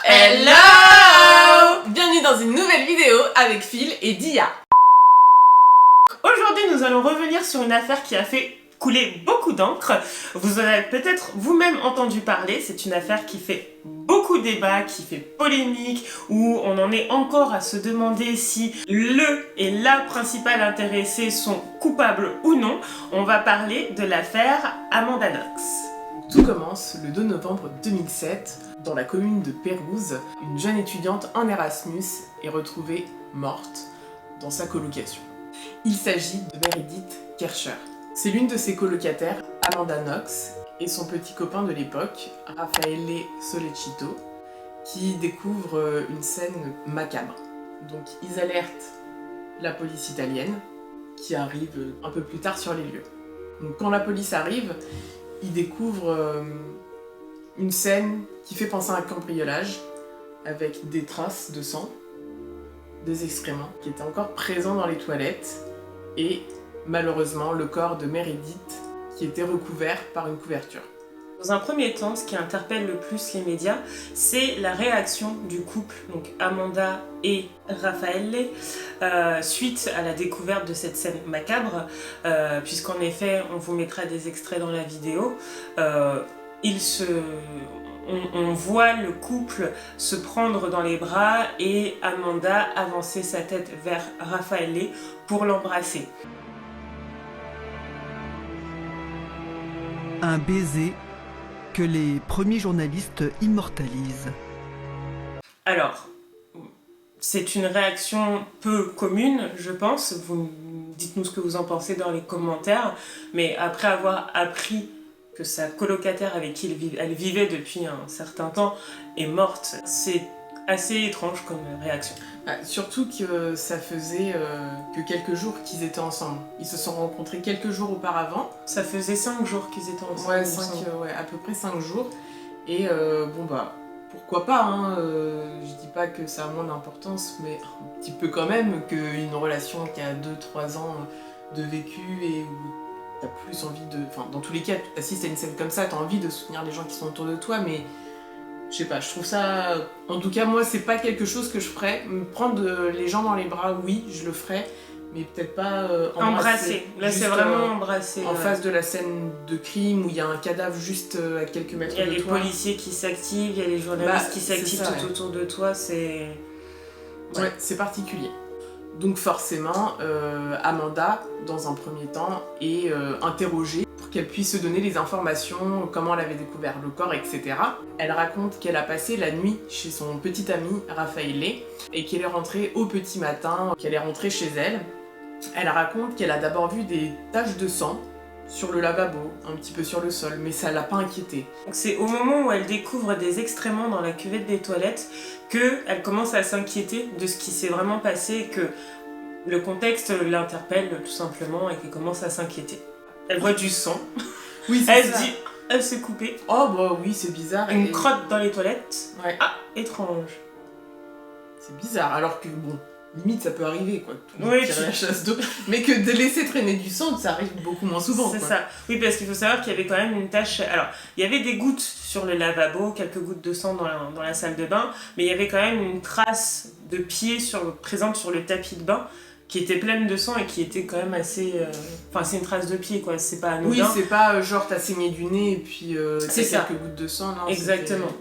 Hello! Bienvenue dans une nouvelle vidéo avec Phil et Dia. Aujourd'hui, nous allons revenir sur une affaire qui a fait couler beaucoup d'encre. Vous en avez peut-être vous-même entendu parler. C'est une affaire qui fait beaucoup débat, qui fait polémique, où on en est encore à se demander si le et la principale intéressée sont coupables ou non. On va parler de l'affaire Amanda Knox. Tout commence le 2 novembre 2007 dans la commune de Pérouse. Une jeune étudiante en Erasmus est retrouvée morte dans sa colocation. Il s'agit de Meredith Kercher. C'est l'une de ses colocataires, Amanda Knox, et son petit copain de l'époque, Raffaele Sollecito, qui découvrent une scène macabre. Donc ils alertent la police italienne, qui arrive un peu plus tard sur les lieux. Donc quand la police arrive, ils découvrent une scène qui fait penser à un cambriolage, avec des traces de sang, des excréments, qui étaient encore présents dans les toilettes, et malheureusement le corps de Meredith qui était recouvert par une couverture. Dans un premier temps, ce qui interpelle le plus les médias, c'est la réaction du couple, donc Amanda et Raffaele, suite à la découverte de cette scène macabre, puisqu'en effet, on vous mettra des extraits dans la vidéo, on voit le couple se prendre dans les bras et Amanda avancer sa tête vers Raffaele pour l'embrasser. Un baiser que les premiers journalistes immortalisent. Alors, c'est une réaction peu commune, je pense. Vous dites-nous ce que vous en pensez dans les commentaires. Mais après avoir appris que sa colocataire avec qui elle vivait depuis un certain temps est morte, c'est assez étrange comme réaction. Surtout que ça faisait que quelques jours qu'ils étaient ensemble. Ils se sont rencontrés quelques jours auparavant. Ça faisait 5 jours qu'ils étaient ensemble. Ouais, à peu près 5 jours. Et pourquoi pas, hein, je dis pas que ça a moins d'importance, mais un petit peu quand même, qu'une relation qui a 2-3 ans de vécu et où t'as plus envie de... Enfin, dans tous les cas, si c'est une scène comme ça, t'as envie de soutenir les gens qui sont autour de toi, mais... Je sais pas, je trouve ça... En tout cas, moi, c'est pas quelque chose que je ferais. Me prendre les gens dans les bras, oui, je le ferais, mais peut-être pas embrasser. Là, c'est vraiment embrasser. En face de la scène de crime où il y a un cadavre juste à quelques mètres de toi. Il y a les policiers qui s'activent, il y a les journalistes qui s'activent tout autour de toi, c'est... Ouais, c'est particulier. Donc forcément, Amanda, dans un premier temps, est interrogée pour qu'elle puisse se donner les informations, comment elle avait découvert le corps, etc. Elle raconte qu'elle a passé la nuit chez son petit ami Raffaele et qu'elle est rentrée au petit matin, qu'elle est rentrée chez elle. Elle raconte qu'elle a d'abord vu des taches de sang sur le lavabo, un petit peu sur le sol, mais ça l'a pas inquiétée. C'est au moment où elle découvre des excréments dans la cuvette des toilettes qu'elle commence à s'inquiéter de ce qui s'est vraiment passé, que le contexte l'interpelle tout simplement et qu'elle commence à s'inquiéter. Elle voit du sang, Oui, elle se dit, elle s'est coupée. Oh bah oui, c'est bizarre. Une crotte dans les toilettes, ouais. Ah, étrange. C'est bizarre, alors que bon... Limite, ça peut arriver, quoi. Oui, tirer la chasse d'eau. Mais que de laisser traîner du sang, ça arrive beaucoup moins souvent. C'est quoi. ça. Oui, parce qu'il faut savoir qu'il y avait quand même une tache... Alors, il y avait des gouttes sur le lavabo, quelques gouttes de sang dans la salle de bain, mais il y avait quand même une trace de pied présente sur le tapis de bain qui était pleine de sang et qui était quand même assez... Enfin, c'est une trace de pied, quoi. C'est pas anodin. Oui, c'est pas genre t'as saigné du nez et puis c'est ça. quelques gouttes de sang. Non, exactement.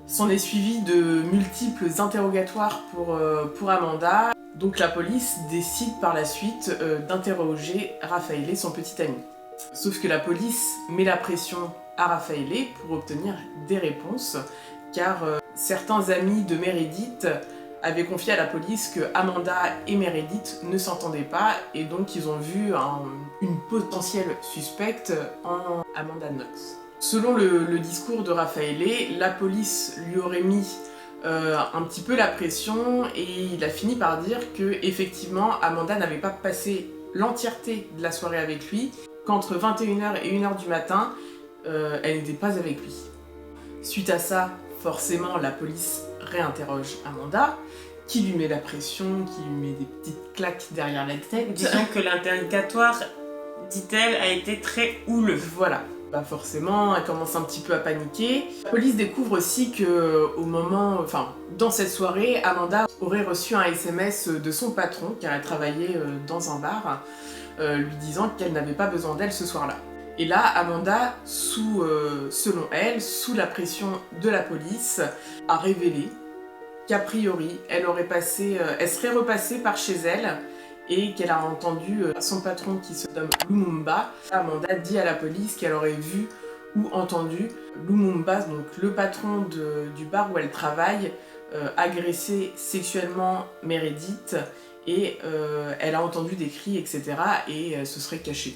S'en est suivi de multiples interrogatoires pour Amanda. Donc la police décide par la suite d'interroger Raffaele, son petit ami. Sauf que la police met la pression à Raffaele pour obtenir des réponses, car certains amis de Meredith avaient confié à la police que Amanda et Meredith ne s'entendaient pas, et donc ils ont vu une potentielle suspecte en Amanda Knox. Selon le discours de Raffaele, la police lui aurait mis un petit peu la pression et il a fini par dire que effectivement Amanda n'avait pas passé l'entièreté de la soirée avec lui, qu'entre 21h et 1h du matin, elle n'était pas avec lui. Suite à ça, forcément, la police réinterroge Amanda, qui lui met la pression, qui lui met des petites claques derrière la tête. Disons que l'interrogatoire, dit-elle, a été très houleux. Voilà. Pas forcément, elle commence un petit peu à paniquer. La police découvre aussi que dans cette soirée, Amanda aurait reçu un SMS de son patron, car elle travaillait dans un bar, lui disant qu'elle n'avait pas besoin d'elle ce soir-là. Et là, Amanda, selon elle, sous la pression de la police, a révélé qu'a priori, elle serait repassée par chez elle et qu'elle a entendu son patron qui se nomme Lumumba. Amanda dit à la police qu'elle aurait vu ou entendu Lumumba, donc le patron du bar où elle travaille, agresser sexuellement Meredith et elle a entendu des cris, etc. et elle se serait cachée.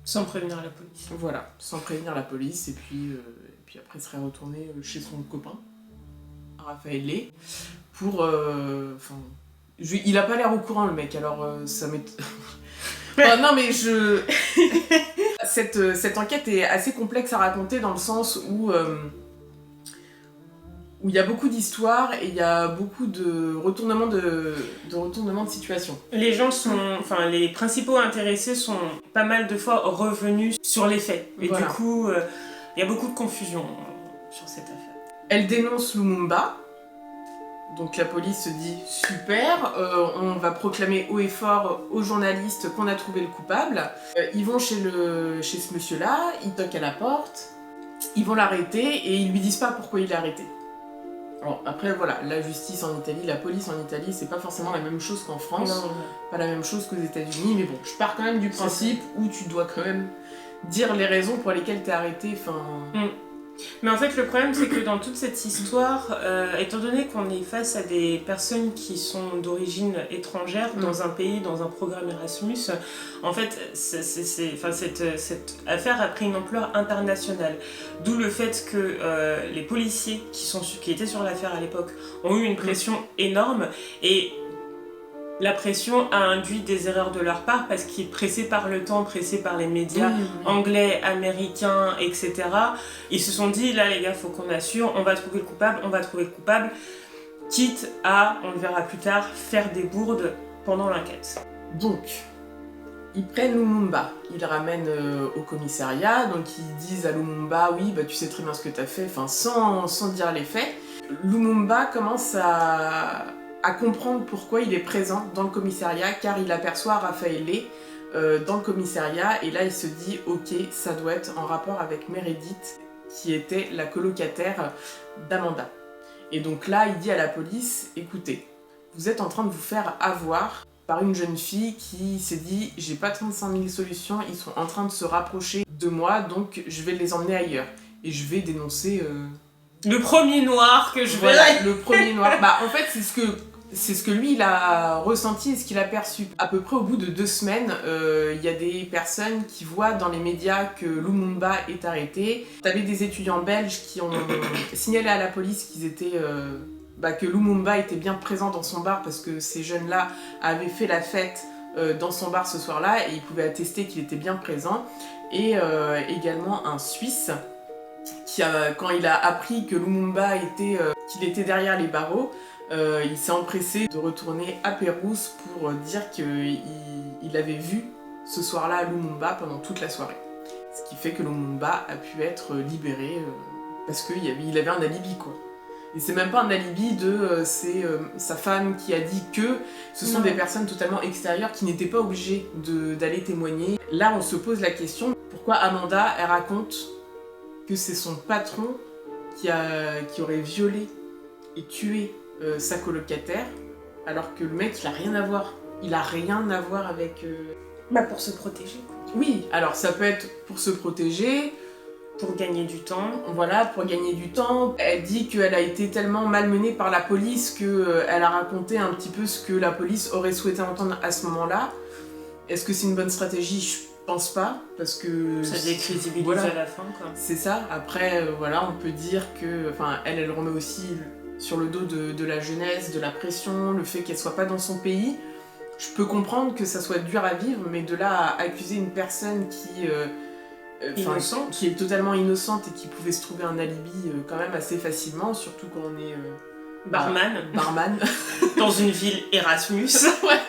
Sans prévenir la police. Voilà, sans prévenir la police et puis après elle serait retournée chez son copain, Raphaël Lay, pour... il a pas l'air au courant le mec, alors ça m'est... non mais cette enquête est assez complexe à raconter dans le sens où il y a beaucoup d'histoires et il y a beaucoup de retournements de situation. Les gens les principaux intéressés sont pas mal de fois revenus sur les faits. Et voilà. Du coup, il y a beaucoup de confusion sur cette affaire. Elle dénonce Lumumba. Donc la police se dit super, on va proclamer haut et fort aux journalistes qu'on a trouvé le coupable. Ils vont chez ce monsieur-là, ils toquent à la porte, ils vont l'arrêter et ils lui disent pas pourquoi il est arrêté. Alors après voilà, la justice en Italie, la police en Italie, c'est pas forcément la même chose qu'en France, non. Pas la même chose qu'aux États-Unis, mais bon, je pars quand même du principe où tu dois quand même dire les raisons pour lesquelles t'es arrêté, Mais en fait, le problème, c'est que dans toute cette histoire, étant donné qu'on est face à des personnes qui sont d'origine étrangère, dans un pays, dans un programme Erasmus, en fait, cette affaire a pris une ampleur internationale. D'où le fait que les policiers qui étaient sur l'affaire à l'époque ont eu une pression énorme et... La pression a induit des erreurs de leur part parce qu'ils, pressés par le temps, pressés par les médias anglais, américains, etc., ils se sont dit, là les gars, faut qu'on assure, on va trouver le coupable, quitte à, on le verra plus tard, faire des bourdes pendant l'enquête. Donc, ils prennent Lumumba, ils le ramènent au commissariat, donc ils disent à Lumumba, oui, bah tu sais très bien ce que t'as fait, sans dire les faits. Lumumba commence à comprendre pourquoi il est présent dans le commissariat, car il aperçoit Raphaël Lay dans le commissariat, et là il se dit ok, ça doit être en rapport avec Meredith, qui était la colocataire d'Amanda. Et donc là il dit à la police, écoutez, vous êtes en train de vous faire avoir par une jeune fille qui s'est dit j'ai pas 35 000 solutions, ils sont en train de se rapprocher de moi, donc je vais les emmener ailleurs. Et je vais dénoncer... Le premier noir que je vais... Voilà, le premier noir. Bah en fait c'est ce que lui il a ressenti et ce qu'il a perçu. À peu près au bout de 2 semaines, il y a des personnes qui voient dans les médias que Lumumba est arrêté. T'avais des étudiants belges qui ont signalé à la police qu'ils étaient... que Lumumba était bien présent dans son bar parce que ces jeunes-là avaient fait la fête dans son bar ce soir-là et ils pouvaient attester qu'il était bien présent. Et également un Suisse qui quand il a appris que Lumumba qu'il était derrière les barreaux, il s'est empressé de retourner à Pérouse pour dire qu'il avait vu ce soir-là Lumumba pendant toute la soirée. Ce qui fait que Lumumba a pu être libéré parce qu'il avait un alibi quoi. Et c'est même pas un alibi c'est sa femme qui a dit que ce sont des personnes totalement extérieures qui n'étaient pas obligées d'aller témoigner. Là on se pose la question, pourquoi Amanda elle raconte que c'est son patron qui aurait violé et tué sa colocataire, alors que le mec il a rien à voir. Il a rien à voir avec... pour se protéger. Oui, alors ça peut être pour se protéger, pour gagner du temps. Voilà, pour gagner du temps. Elle dit qu'elle a été tellement malmenée par la police qu'elle a raconté un petit peu ce que la police aurait souhaité entendre à ce moment-là. Est-ce que c'est une bonne stratégie ? Je pense pas, parce que... Ça décrédibilise à la fin, quoi. C'est ça. Après, on peut dire que... Elle remet aussi sur le dos de la jeunesse, de la pression, le fait qu'elle soit pas dans son pays. Je peux comprendre que ça soit dur à vivre, mais de là à accuser une personne qui est totalement innocente et qui pouvait se trouver un alibi quand même assez facilement, surtout quand on est... barman. Barman. Dans une ville Erasmus. Ouais.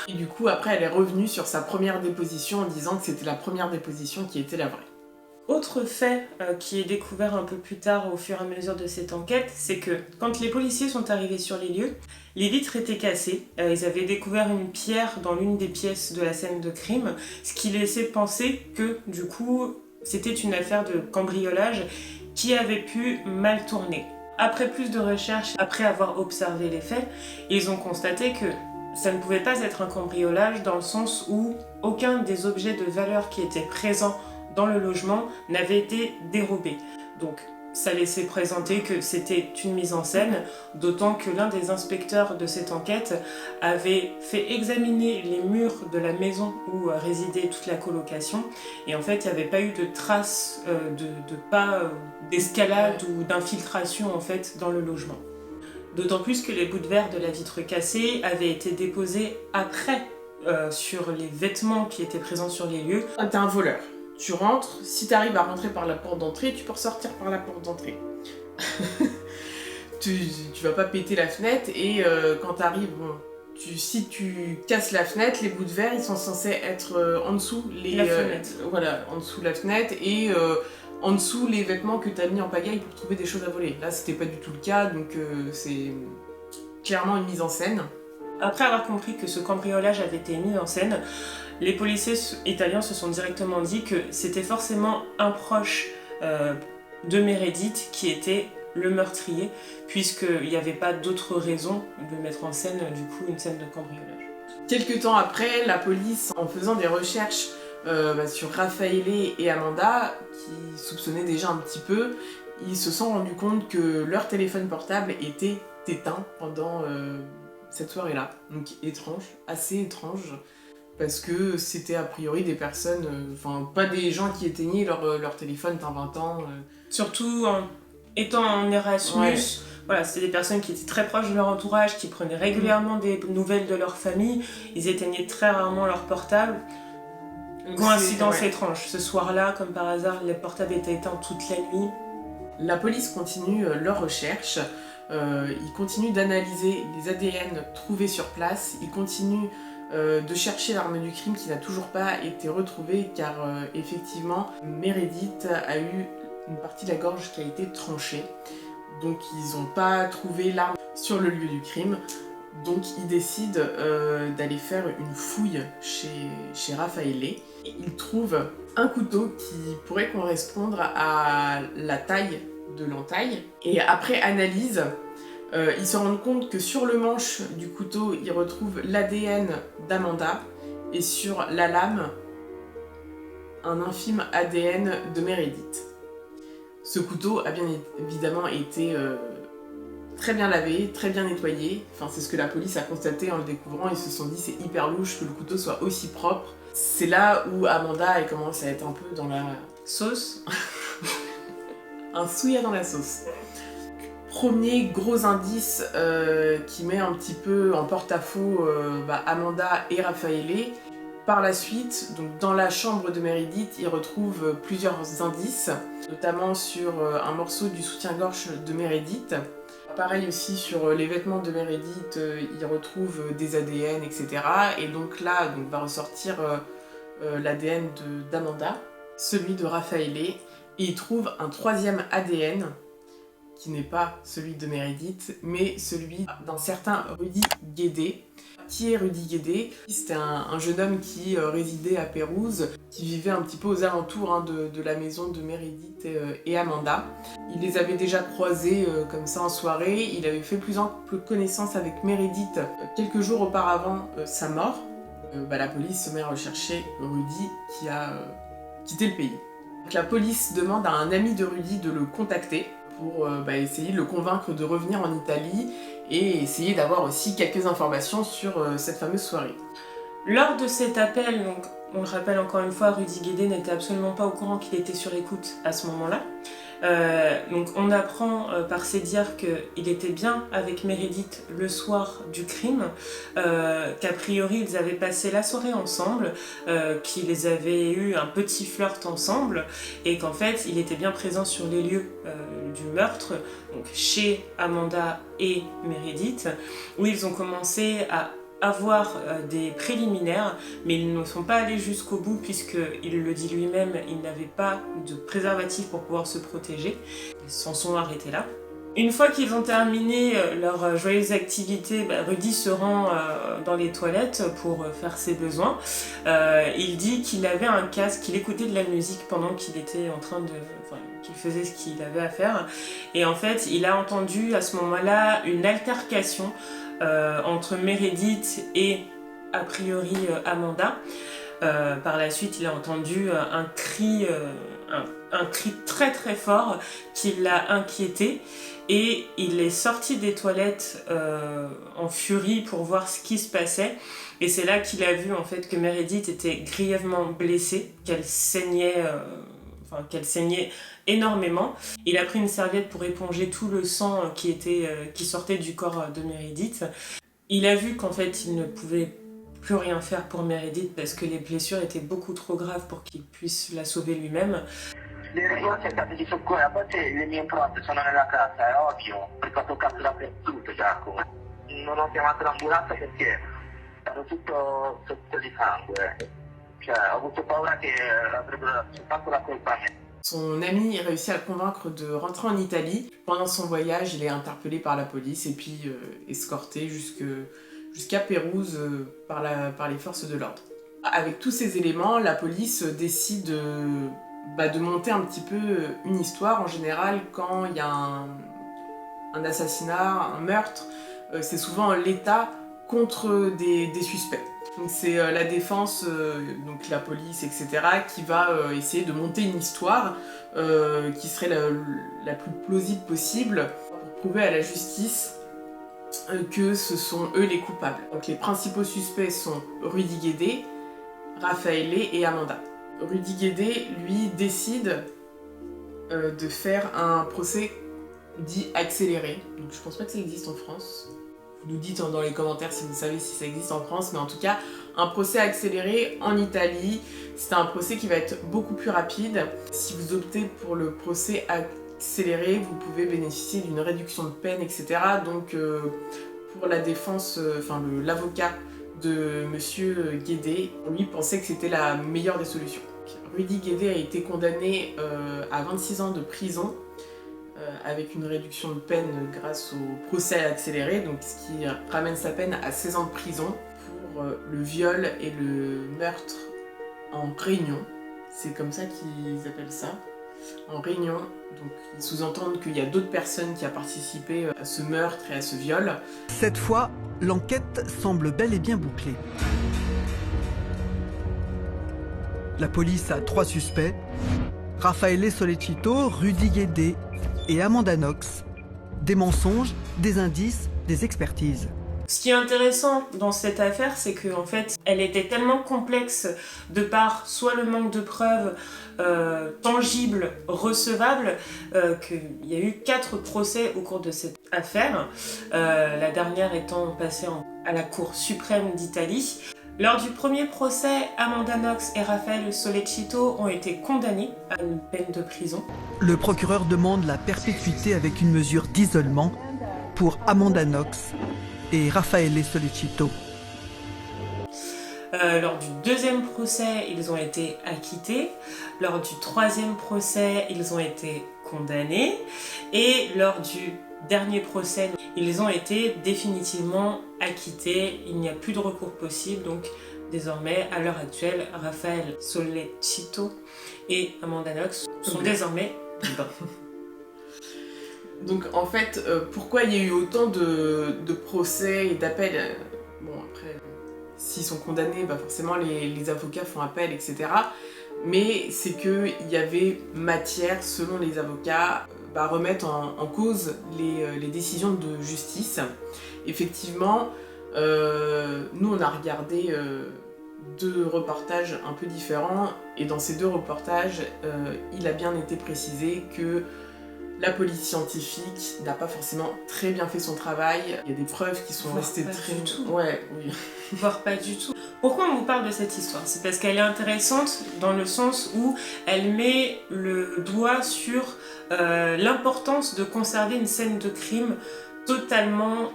Et du coup, après, elle est revenue sur sa première déposition en disant que c'était la première déposition qui était la vraie. Autre fait qui est découvert un peu plus tard au fur et à mesure de cette enquête, c'est que quand les policiers sont arrivés sur les lieux, les vitres étaient cassées. Ils avaient découvert une pierre dans l'une des pièces de la scène de crime, ce qui laissait penser que du coup c'était une affaire de cambriolage qui avait pu mal tourner. Après plus de recherches, après avoir observé les faits, ils ont constaté que ça ne pouvait pas être un cambriolage dans le sens où aucun des objets de valeur qui étaient présents dans le logement n'avait été dérobé. Donc ça laissait présenter que c'était une mise en scène, d'autant que l'un des inspecteurs de cette enquête avait fait examiner les murs de la maison où résidait toute la colocation, et en fait il n'y avait pas eu de traces de pas d'escalade ou d'infiltration en fait dans le logement. D'autant plus que les bouts de verre de la vitre cassée avaient été déposés après sur les vêtements qui étaient présents sur les lieux. T'es un voleur. Tu rentres, si tu arrives à rentrer par la porte d'entrée, tu peux ressortir par la porte d'entrée. tu vas pas péter la fenêtre et quand tu arrives, bon, si tu casses la fenêtre, les bouts de verre ils sont censés être en dessous la fenêtre. Voilà, en dessous de la fenêtre et en dessous les vêtements que tu as mis en pagaille pour trouver des choses à voler. Là c'était pas du tout le cas, donc c'est clairement une mise en scène. Après avoir compris que ce cambriolage avait été mis en scène, les policiers italiens se sont directement dit que c'était forcément un proche de Meredith qui était le meurtrier, puisqu'il n'y avait pas d'autre raison de mettre en scène du coup une scène de cambriolage. Quelques temps après, la police, en faisant des recherches sur Raffaele et Amanda, qui soupçonnaient déjà un petit peu, ils se sont rendus compte que leur téléphone portable était éteint pendant cette soirée-là. Donc étrange, assez étrange. Parce que c'était a priori des personnes, pas des gens qui éteignaient leur téléphone dans 20 ans. Surtout étant en Erasmus, ouais. Voilà, c'était des personnes qui étaient très proches de leur entourage, qui prenaient régulièrement des nouvelles de leur famille, ils éteignaient très rarement leur portable. Coïncidence étrange, ce soir-là, comme par hasard, les portables étaient éteints toute la nuit. La police continue leurs recherches, ils continuent d'analyser les ADN trouvés sur place, ils continuent de chercher l'arme du crime qui n'a toujours pas été retrouvée car effectivement Meredith a eu une partie de la gorge qui a été tranchée, donc ils n'ont pas trouvé l'arme sur le lieu du crime, donc ils décident d'aller faire une fouille chez Raffaele. Ils trouvent un couteau qui pourrait correspondre à la taille de l'entaille et après analyse ils se rendent compte que sur le manche du couteau, ils retrouvent l'ADN d'Amanda et sur la lame, un infime ADN de Meredith. Ce couteau a bien évidemment été très bien lavé, très bien nettoyé. Enfin, c'est ce que la police a constaté en le découvrant. Ils se sont dit c'est hyper louche que le couteau soit aussi propre. C'est là où Amanda elle commence à être un peu dans la sauce. Un souillard dans la sauce. Premier gros indice qui met un petit peu en porte-à-faux Amanda et Raffaele. Par la suite, donc dans la chambre de Meredith, ils retrouvent plusieurs indices, notamment sur un morceau du soutien-gorge de Meredith. Pareil aussi sur les vêtements de Meredith, ils retrouvent des ADN, etc. Et donc là, va ressortir l'ADN d'Amanda, celui de Raffaele, et ils trouvent un troisième ADN qui n'est pas celui de Meredith, mais celui d'un certain Rudy Guédé. Qui est Rudy Guédé? C'était un jeune homme qui résidait à Pérouse, qui vivait un petit peu aux alentours de la maison de Meredith et Amanda. Il les avait déjà croisés comme ça en soirée, il avait fait plus ample connaissance avec Meredith quelques jours auparavant sa mort. La police se met à rechercher Rudy qui a quitté le pays. Donc, la police demande à un ami de Rudy de le contacter pour essayer de le convaincre de revenir en Italie et essayer d'avoir aussi quelques informations sur cette fameuse soirée. Lors de cet appel, donc, on le rappelle encore une fois, Rudy Guédé n'était absolument pas au courant qu'il était sur écoute à ce moment-là. Donc on apprend par ses dires qu'il était bien avec Meredith le soir du crime, qu'a priori ils avaient passé la soirée ensemble, qu'ils avaient eu un petit flirt ensemble et qu'en fait il était bien présent sur les lieux du meurtre, donc chez Amanda et Meredith, où ils ont commencé à avoir des préliminaires, mais ils ne sont pas allés jusqu'au bout puisqu'il le dit lui-même, il n'avait pas de préservatif pour pouvoir se protéger. Ils s'en sont arrêtés là. Une fois qu'ils ont terminé leur joyeuse activité, Rudy se rend dans les toilettes pour faire ses besoins. Il dit qu'il avait un casque, qu'il écoutait de la musique pendant qu'il était en train de... qu'il faisait ce qu'il avait à faire. Et en fait, il a entendu à ce moment-là une altercation entre Meredith et, a priori, Amanda. Par la suite, il a entendu un cri très très fort qui l'a inquiété et il est sorti des toilettes en furie pour voir ce qui se passait. Et c'est là qu'il a vu en fait que Meredith était grièvement blessée, qu'elle saignait énormément. Il a pris une serviette pour éponger tout le sang qui sortait du corps de Meredith. Il a vu qu'en fait il ne pouvait plus rien faire pour Meredith parce que les blessures étaient beaucoup trop graves pour qu'il puisse la sauver lui-même. Io ho cercato di soccorrere, a volte le mie impronte sono nella casa, è ovvio, perché ho toccato dappertutto, Giacomo. Non ho chiamato l'ambulanza perché ero tutto sotto di sangue. Cioè, ho avuto paura che avrebbero soltanto la colpa a me. Son ami réussit à le convaincre de rentrer en Italie. Pendant son voyage, il est interpellé par la police et puis escorté jusqu'à Pérouse par les forces de l'ordre. Avec tous ces éléments, la police décide de monter un petit peu une histoire. En général, quand il y a un assassinat, un meurtre, c'est souvent l'État contre des suspects. Donc c'est la défense, donc la police, etc., qui va essayer de monter une histoire qui serait la plus plausible possible pour prouver à la justice que ce sont eux les coupables. Donc les principaux suspects sont Rudy Guédé, Raffaele et Amanda. Rudy Guédé, lui, décide de faire un procès dit accéléré. Donc je pense pas que ça existe en France. Vous nous dites dans les commentaires si vous savez si ça existe en France, mais en tout cas, un procès accéléré en Italie, c'est un procès qui va être beaucoup plus rapide. Si vous optez pour le procès accéléré, vous pouvez bénéficier d'une réduction de peine, etc. Donc pour la défense, l'avocat de Monsieur Guédé, lui pensait que c'était la meilleure des solutions. Rudy Guédé a été condamné à 26 ans de prison avec une réduction de peine grâce au procès accéléré, donc ce qui ramène sa peine à 16 ans de prison pour le viol et le meurtre en réunion. C'est comme ça qu'ils appellent ça, en réunion. Donc ils sous-entendent qu'il y a d'autres personnes qui ont participé à ce meurtre et à ce viol. Cette fois, l'enquête semble bel et bien bouclée. La police a 3 suspects, Raffaele Sollecito, Rudy Guédé et Amanda Knox. Des mensonges, des indices, des expertises. Ce qui est intéressant dans cette affaire, c'est qu'en fait, elle était tellement complexe de par soit le manque de preuves tangibles, recevables, qu'il y a eu 4 procès au cours de cette affaire, la dernière étant passée à la Cour suprême d'Italie. Lors du premier procès, Amanda Knox et Raffaele Sollecito ont été condamnés à une peine de prison. Le procureur demande la perpétuité avec une mesure d'isolement pour Amanda Knox et Raffaele Sollecito. Lors du deuxième procès, ils ont été acquittés. Lors du troisième procès, ils ont été condamnés. Et lors du dernier procès, ils ont été définitivement acquittés. Il n'y a plus de recours possible. Donc désormais, à l'heure actuelle, Raffaele Sollecito et Amanda Knox sont désormais libres. Donc en fait, pourquoi il y a eu autant de procès et d'appels bon après, s'ils sont condamnés, forcément les avocats font appel, etc. Mais c'est qu'il y avait matière, selon les avocats, à remettre en cause les décisions de justice. Effectivement, nous on a regardé 2 reportages un peu différents, et dans ces 2 reportages, il a bien été précisé que la police scientifique n'a pas forcément très bien fait son travail. Il y a des preuves qui sont restées très... du tout. Ouais, oui. Voire pas du tout. Pourquoi on vous parle de cette histoire? C'est parce qu'elle est intéressante dans le sens où elle met le doigt sur l'importance de conserver une scène de crime totalement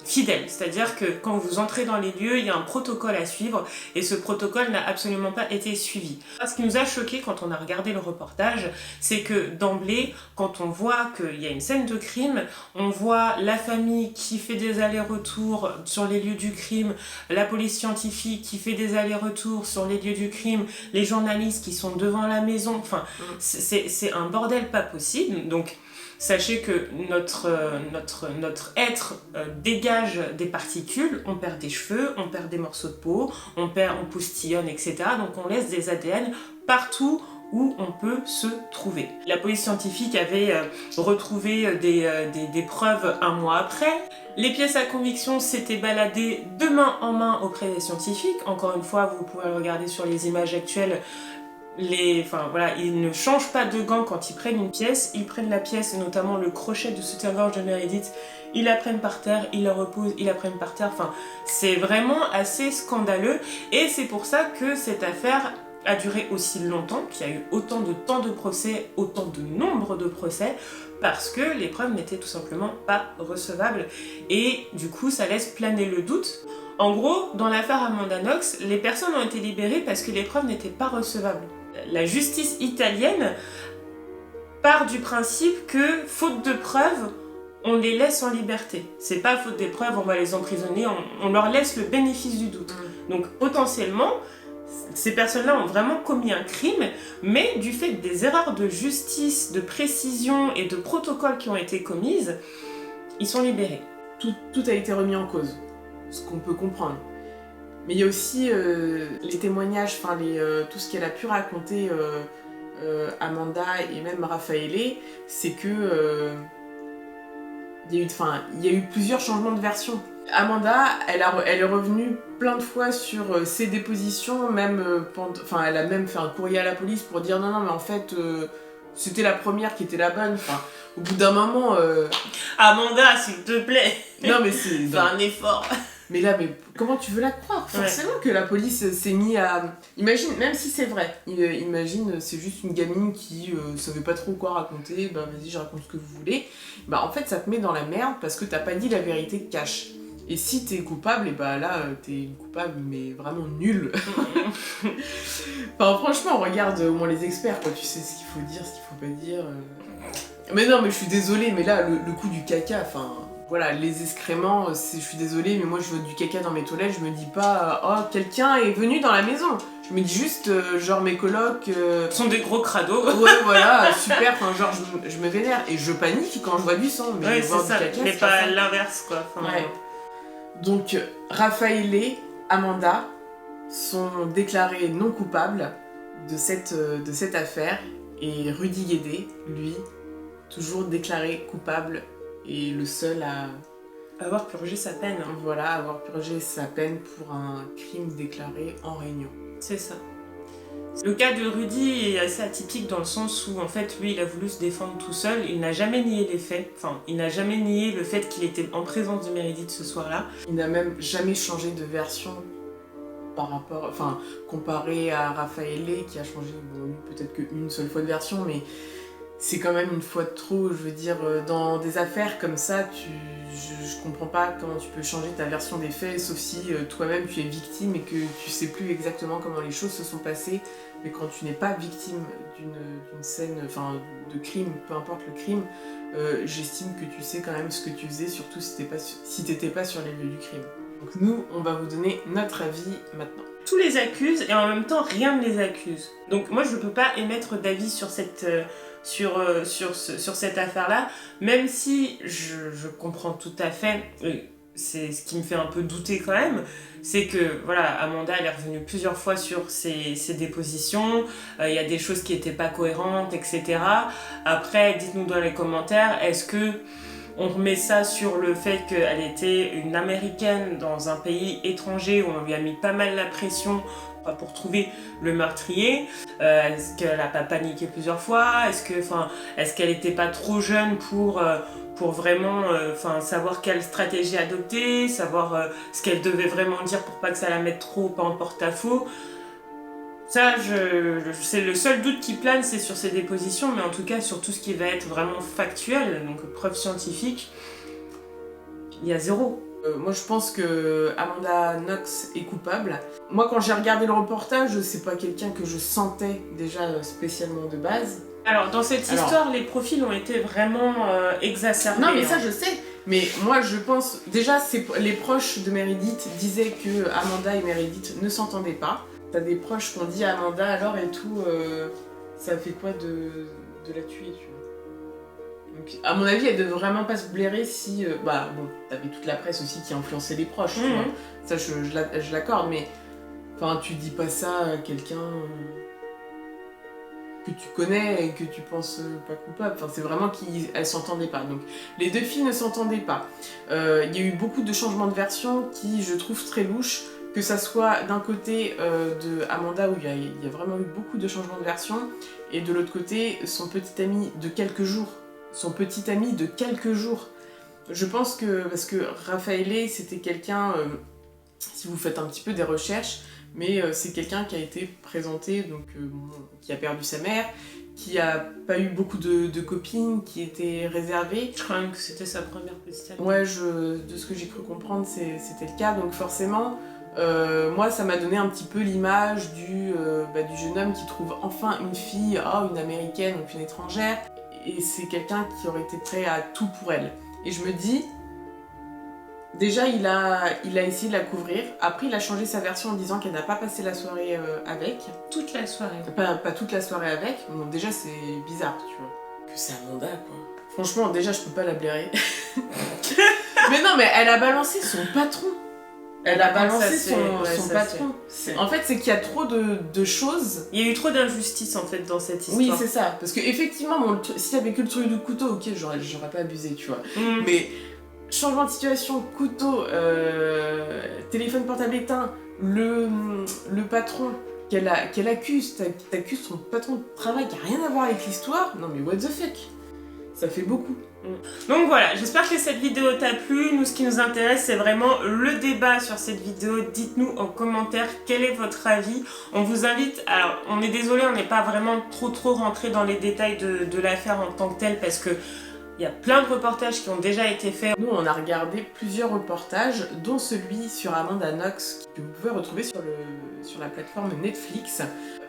fidèle. C'est-à-dire que quand vous entrez dans les lieux, il y a un protocole à suivre et ce protocole n'a absolument pas été suivi. Ce qui nous a choqué quand on a regardé le reportage, c'est que d'emblée, quand on voit qu'il y a une scène de crime, on voit la famille qui fait des allers-retours sur les lieux du crime, la police scientifique qui fait des allers-retours sur les lieux du crime, les journalistes qui sont devant la maison, enfin, c'est un bordel pas possible. Donc, sachez que notre être dégage des particules, on perd des cheveux, on perd des morceaux de peau, on postillonne, etc. Donc on laisse des ADN partout où on peut se trouver. La police scientifique avait retrouvé des preuves un mois après. Les pièces à conviction s'étaient baladées de main en main auprès des scientifiques. Encore une fois, vous pouvez le regarder sur les images actuelles. Ils ne changent pas de gants quand ils prennent une pièce, ils prennent la pièce, notamment le crochet de soutien-gorge de Meredith, ils la prennent par terre, ils la reposent, ils la prennent par terre, c'est vraiment assez scandaleux et c'est pour ça que cette affaire a duré aussi longtemps, qu'il y a eu autant de temps de procès, autant de nombre de procès, parce que les preuves n'étaient tout simplement pas recevables et du coup ça laisse planer le doute. En gros, dans l'affaire Amanda Knox, les personnes ont été libérées parce que les preuves n'étaient pas recevables. La justice italienne part du principe que, faute de preuves, on les laisse en liberté. C'est pas faute des preuves, on va les emprisonner, on leur laisse le bénéfice du doute. Donc potentiellement, ces personnes-là ont vraiment commis un crime, mais du fait des erreurs de justice, de précision et de protocole qui ont été commises, ils sont libérés. Tout a été remis en cause, ce qu'on peut comprendre. Mais il y a aussi les témoignages, tout ce qu'elle a pu raconter Amanda et même Raffaele, c'est que il y a eu plusieurs changements de version. Amanda, elle est revenue plein de fois sur ses dépositions, elle a même fait un courrier à la police pour dire non mais en fait c'était la première qui était la bonne. Au bout d'un moment. Amanda, s'il te plaît. Non mais c'est. Fais un effort. Mais comment tu veux la croire? Forcément que la police s'est mis à... Imagine, même si c'est vrai, imagine, c'est juste une gamine qui savait pas trop quoi raconter, vas-y, je raconte ce que vous voulez. En fait, ça te met dans la merde parce que t'as pas dit la vérité cache. Et si t'es coupable, là, t'es une coupable, mais vraiment nulle. Franchement, regarde au moins les experts, quoi. Tu sais ce qu'il faut dire, ce qu'il faut pas dire. Mais non, mais je suis désolée, mais là, le coup du caca, voilà, les excréments, je suis désolée, mais moi je veux du caca dans mes toilettes, je me dis pas oh, quelqu'un est venu dans la maison. Je me dis juste, genre mes colocs... sont des gros crados. Ouais, voilà, super, je me vénère. Et je panique quand je vois du sang. Mais ouais, c'est ça, du caca, mais pas l'inverse, quoi. Ouais. Donc, Raffaele, Amanda sont déclarés non coupables de cette affaire. Et Rudy Guédé, lui, toujours déclaré coupable. Et le seul à avoir purgé sa peine. Voilà, avoir purgé sa peine pour un crime déclaré en réunion. C'est ça. Le cas de Rudy est assez atypique dans le sens où, en fait, lui, il a voulu se défendre tout seul. Il n'a jamais nié les faits. Il n'a jamais nié le fait qu'il était en présence de Meredith ce soir-là. Il n'a même jamais changé de version par rapport... comparé à Raffaele, qui a changé, peut-être qu'une seule fois de version, mais... C'est quand même une fois de trop, je veux dire, dans des affaires comme ça, je comprends pas comment tu peux changer ta version des faits, sauf si toi-même tu es victime et que tu sais plus exactement comment les choses se sont passées, mais quand tu n'es pas victime d'une scène, de crime, peu importe le crime, j'estime que tu sais quand même ce que tu faisais, surtout si t'étais pas sur les lieux du crime. Donc nous, on va vous donner notre avis maintenant. Tous les accusent et en même temps rien ne les accuse. Donc moi je peux pas émettre d'avis sur cette... sur cette affaire-là, même si je comprends tout à fait, c'est ce qui me fait un peu douter quand même, c'est que voilà, Amanda elle est revenue plusieurs fois sur ses dépositions, il y a des choses qui n'étaient pas cohérentes, etc. Après, dites-nous dans les commentaires, est-ce que on remet ça sur le fait qu'elle était une Américaine dans un pays étranger où on lui a mis pas mal la pression pour trouver le meurtrier? Est-ce qu'elle a pas paniqué plusieurs fois? Est-ce qu'elle était pas trop jeune pour vraiment savoir quelle stratégie adopter, savoir ce qu'elle devait vraiment dire pour pas que ça la mette trop en porte-à-faux? Ça, c'est le seul doute qui plane, c'est sur ses dépositions, mais en tout cas sur tout ce qui va être vraiment factuel, donc preuve scientifique, il y a zéro. Moi je pense que Amanda Knox est coupable. Moi quand j'ai regardé le reportage, c'est pas quelqu'un que je sentais déjà spécialement de base. Alors dans cette histoire, les profils ont été vraiment exacerbés. Non mais ça je sais. Mais moi je pense, déjà les proches de Meredith disaient que Amanda et Meredith ne s'entendaient pas. T'as des proches qui ont dit à Amanda alors et tout, ça fait quoi de la tuer, tu vois. Donc, à mon avis, elle devait vraiment pas se blairer si... bah bon, t'avais toute la presse aussi qui influençait les proches, tu vois. Ça, je l'accorde, mais... Enfin, tu dis pas ça à quelqu'un que tu connais et que tu penses pas coupable. Enfin, c'est vraiment qu'elles s'entendaient pas. Donc, les deux filles ne s'entendaient pas. Il y a eu beaucoup de changements de version qui, je trouve, très louches. Que ça soit d'un côté de Amanda, où il y a vraiment eu beaucoup de changements de version, et de l'autre côté, son petit ami de quelques jours. Je pense que, parce que Raffaele, c'était quelqu'un, si vous faites un petit peu des recherches, mais c'est quelqu'un qui a été présenté, donc qui a perdu sa mère, qui a pas eu beaucoup de copines, qui était réservé. Je crois que c'était sa première petite amie. Ouais, de ce que j'ai cru comprendre, c'était le cas, donc forcément... moi ça m'a donné un petit peu l'image du jeune homme qui trouve enfin une fille, une américaine, donc une étrangère, et c'est quelqu'un qui aurait été prêt à tout pour elle. Et je me dis, déjà il a essayé de la couvrir, après il a changé sa version en disant qu'elle n'a pas passé la soirée avec. Toute la soirée. Pas toute la soirée avec, bon déjà c'est bizarre, tu vois. Que c'est Amanda quoi. Franchement déjà je peux pas la blairer. Mais non mais elle a balancé son patron. Elle a balancé son patron. En fait, c'est qu'il y a trop de choses. Il y a eu trop d'injustice en fait dans cette histoire. Oui, c'est ça. Parce que effectivement, si t'avais que le truc du couteau, ok, j'aurais pas abusé, tu vois. Mais changement de situation, couteau, téléphone portable éteint, le patron qu'elle accuse, t'accuses son patron de travail qui a rien à voir avec l'histoire. Non mais what the fuck. Ça fait beaucoup. Donc voilà, j'espère que cette vidéo t'a plu. Nous, ce qui nous intéresse, c'est vraiment le débat sur cette vidéo. Dites-nous en commentaire quel est votre avis. On vous invite, alors on est désolé, on n'est pas vraiment trop rentré dans les détails de l'affaire en tant que telle parce que il y a plein de reportages qui ont déjà été faits. Nous, on a regardé plusieurs reportages, dont celui sur Amanda Knox, que vous pouvez retrouver sur la plateforme Netflix.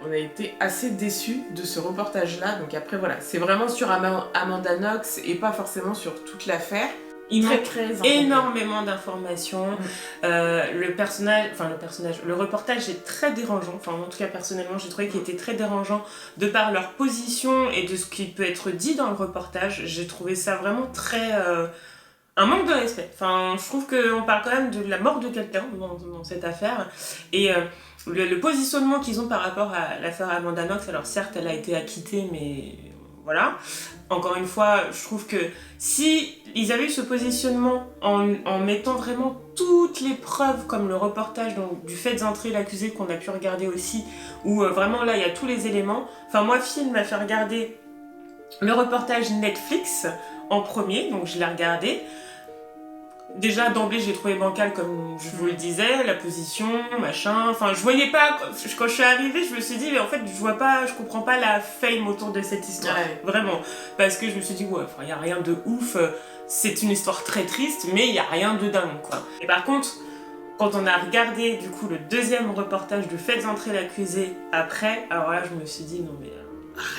On a été assez déçus de ce reportage-là, donc après voilà, c'est vraiment sur Amanda Knox et pas forcément sur toute l'affaire. Il manque énormément d'informations. Le reportage est très dérangeant. Enfin, en tout cas, personnellement, j'ai trouvé qu'il était très dérangeant de par leur position et de ce qui peut être dit dans le reportage. J'ai trouvé ça vraiment très... un manque de respect. Enfin, je trouve qu'on parle quand même de la mort de quelqu'un dans cette affaire. Et le positionnement qu'ils ont par rapport à l'affaire Amanda Knox, alors certes, elle a été acquittée, mais voilà. Encore une fois, je trouve que si ils avaient eu ce positionnement en mettant vraiment toutes les preuves, comme le reportage donc, du fait d'entrer l'accusé qu'on a pu regarder aussi, où vraiment là, il y a tous les éléments. Enfin, moi, Phil m'a fait regarder le reportage Netflix en premier, donc je l'ai regardé. Déjà, d'emblée, j'ai trouvé bancal, comme je vous le disais, la position, machin, enfin, je voyais pas, quand je suis arrivée, je me suis dit, mais en fait, je comprends pas la fame autour de cette histoire, vraiment, parce que je me suis dit, ouais, il y a rien de ouf, c'est une histoire très triste, mais il y a rien de dingue, quoi. Et par contre, quand on a regardé, du coup, le deuxième reportage de Faites entrer l'accusé après, alors là, je me suis dit, non, mais...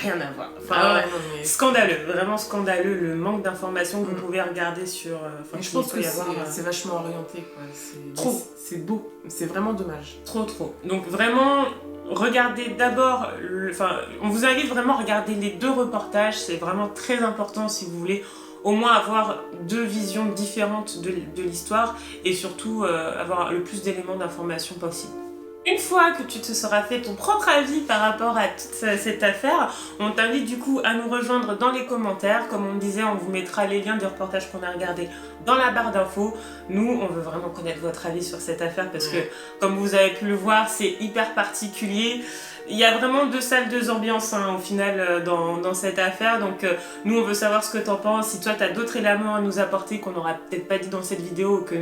rien à voir. Enfin, scandaleux, vraiment scandaleux, le manque d'informations que vous pouvez regarder sur... je pense que c'est vachement orienté, quoi. Trop. C'est beau, c'est vraiment dommage. Trop. Donc vraiment, regardez d'abord... on vous invite vraiment à regarder les deux reportages, c'est vraiment très important si vous voulez au moins avoir deux visions différentes de l'histoire et surtout avoir le plus d'éléments d'information possible. Une fois que tu te seras fait ton propre avis par rapport à toute cette affaire, on t'invite du coup à nous rejoindre dans les commentaires. Comme on disait, on vous mettra les liens des reportages qu'on a regardés dans la barre d'infos. Nous, on veut vraiment connaître votre avis sur cette affaire parce que, comme vous avez pu le voir, c'est hyper particulier. Il y a vraiment deux salles, deux ambiances au final dans cette affaire. Donc nous, on veut savoir ce que t'en penses. Si toi, t'as d'autres éléments à nous apporter qu'on n'aura peut-être pas dit dans cette vidéo ou que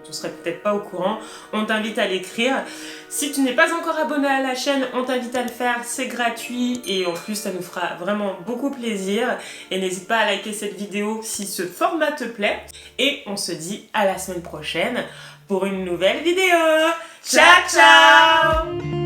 tu serais peut-être pas au courant, on t'invite à l'écrire. Si tu n'es pas encore abonné à la chaîne, on t'invite à le faire, c'est gratuit et en plus ça nous fera vraiment beaucoup plaisir. Et n'hésite pas à liker cette vidéo si ce format te plaît. Et on se dit à la semaine prochaine pour une nouvelle vidéo. Ciao ciao!